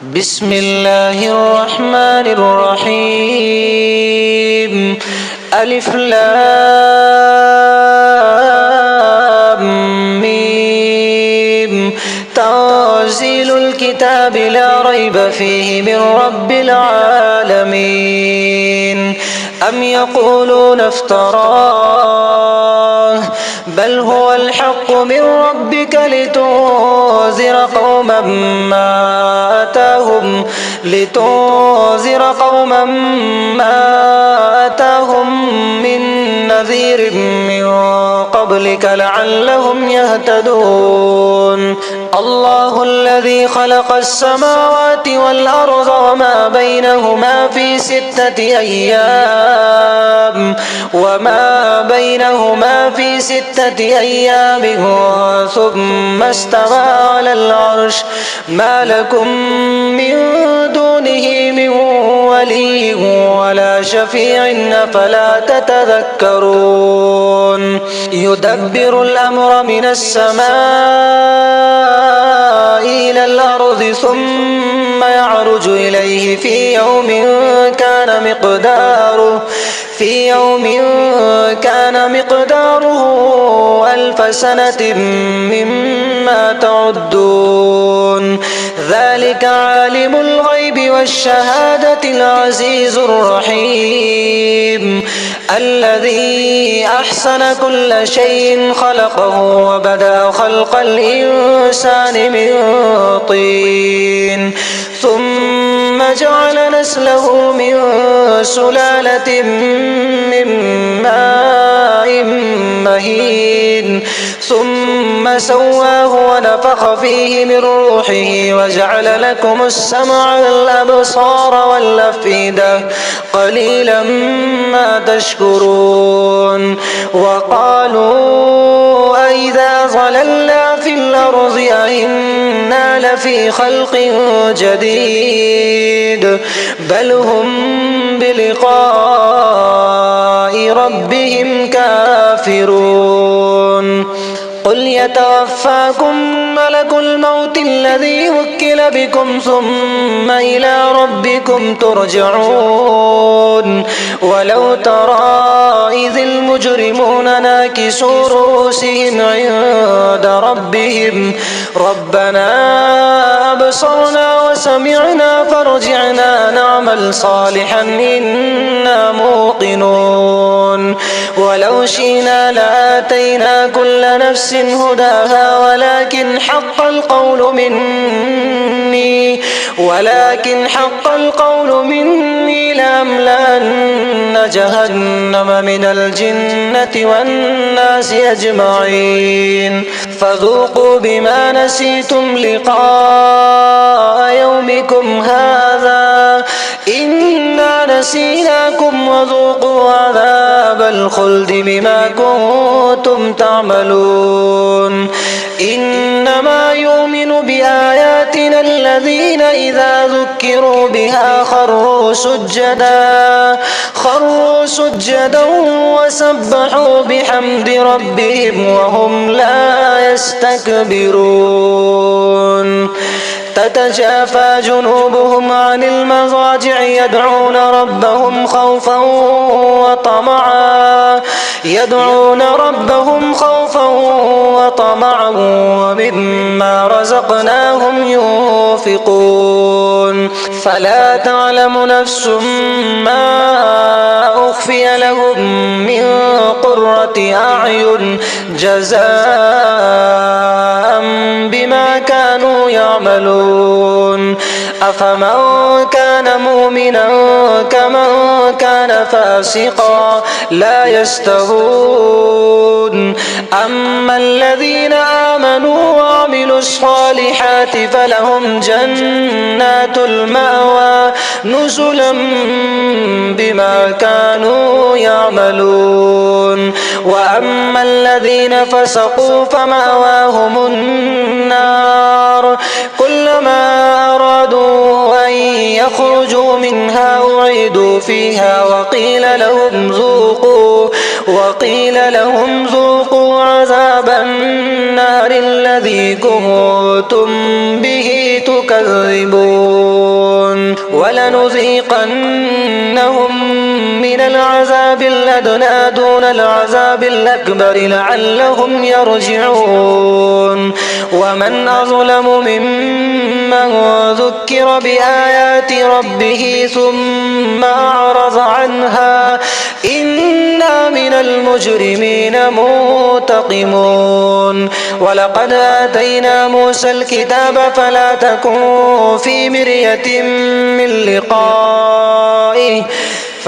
بسم الله الرحمن الرحيم. ألف لام ميم. تنزيل الكتاب لا ريب فيه من رب العالمين. أم يقولون افتراه بل هو الحق من ربك لتنذر قوما ما أتاهم من نذير من قبلك لعلهم يهتدون. الله الذي خلق السماوات والأرض وما بينهما في 6 أيام ثم استوى على العرش. ما لكم من دونه من ولي ولا شفيع أفلا تتذكرون. يدبر الأمر من السماء إلى الأرض ثم يعرج إليه في يوم كان مقداره 1000 سنة مما تعدون. ذلك عالم الغيب والشهادة العزيز الرحيم الذي أحسن كل شيء خلقه وبدأ خلق الإنسان من طين ثم جعل نسله من سلالة من ماء مهين ثم سواه ونفخ فيه من روحه وجعل لكم السمع والأبصار والأفئدة قليلا ما تشكرون. وقالوا أئذا ضللنا في الأرض أئنا لفي خلق جديد بل هم بلقاء ربهم كافرون. قل يتوفاكم ملك الموت الذي وكل بكم ثم إلى ربكم ترجعون. ولو ترى إذ المجرمون ناكسوا رؤوسهم عند ربهم ربنا أبصرنا وسمعنا فارجعنا نعمل صالحا إنا موقنون. ولو شئنا لآتينا كل نفس هداها ولكن حق القول مني لأملأن جهنم من الجنة والناس أجمعين. فذوقوا بما نسيتم لقاء يومكم هذا إنا نسيناكم وذوقوا عذاب الخلد بما كنتم تعملون. إنما يؤمن بآياتنا الذين إذا ذكروا بها خروا سجدا وسبحوا بحمد ربهم وهم لا يستكبرون. تتجافى جنوبهم عن المضاجع يدعون ربهم خوفا وطمعا ومما رزقناهم ينفقون. فلا تعلم نفس ما أخفي لهم من قرة أعين جزاء بما كانوا يعملون. أفمن كان مؤمنا كمن كان فاسقا لا يستوون. أما الذين آمنوا وعملوا الصالحات فلهم جنات المأوى نزلا بما كانوا يعملون. وأما الذين فسقوا فمأواهم النار كلما أرادوا أن يخرجوا منها أعيدوا فيها وقيل لهم ذوقوا عذاب النار الذي كنتم به تكذبون. ولنذيقنهم من العذاب الأدنى دون العذاب الأكبر لعلهم يرجعون ومن أظلم ممن ذكر بآيات ربه ثم أعرض عنها إنا من المجرمين منتقمون ولقد آتينا موسى الكتاب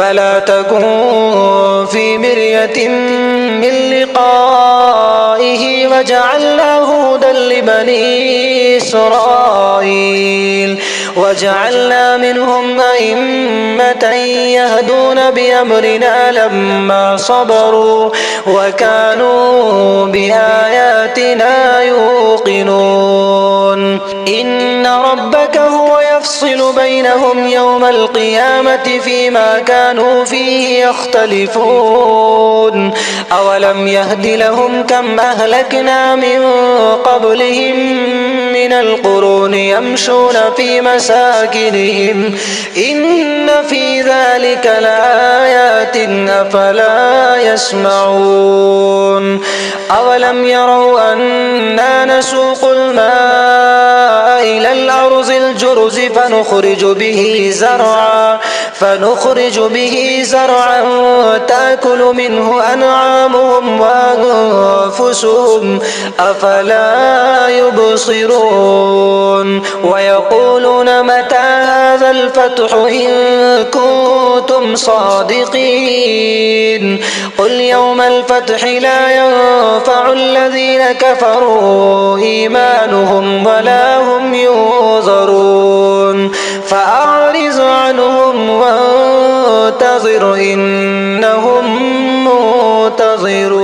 فلا تكن في مرية من لقائه وجعلناه هدى لبني إسرائيل وجعلنا منهم أئمة يهدون بأمرنا لما صبروا وكانوا بآياتنا يوقنون إن ربك هو يفصل بينهم يوم القيامة فيما كانوا فيه يختلفون أولم يهد لهم كم أهلكنا من قبلهم من القرون يمشون في مساكنهم إن في ذلك لآيات أفلا يسمعون أولم يروا أنا نسوق الماء إلى الأرض الجرز فنخرج به زرعا تأكل منه أنعامهم وأنفسهم أفلا يبصرون ويقولون متى هذا الفتح إن كنتم صادقين قل يوم الفتح لا ينفع الذين كفروا إيمانهم ولا هم ينظرون فأعرض عنهم وانتظر إنهم منتظرون.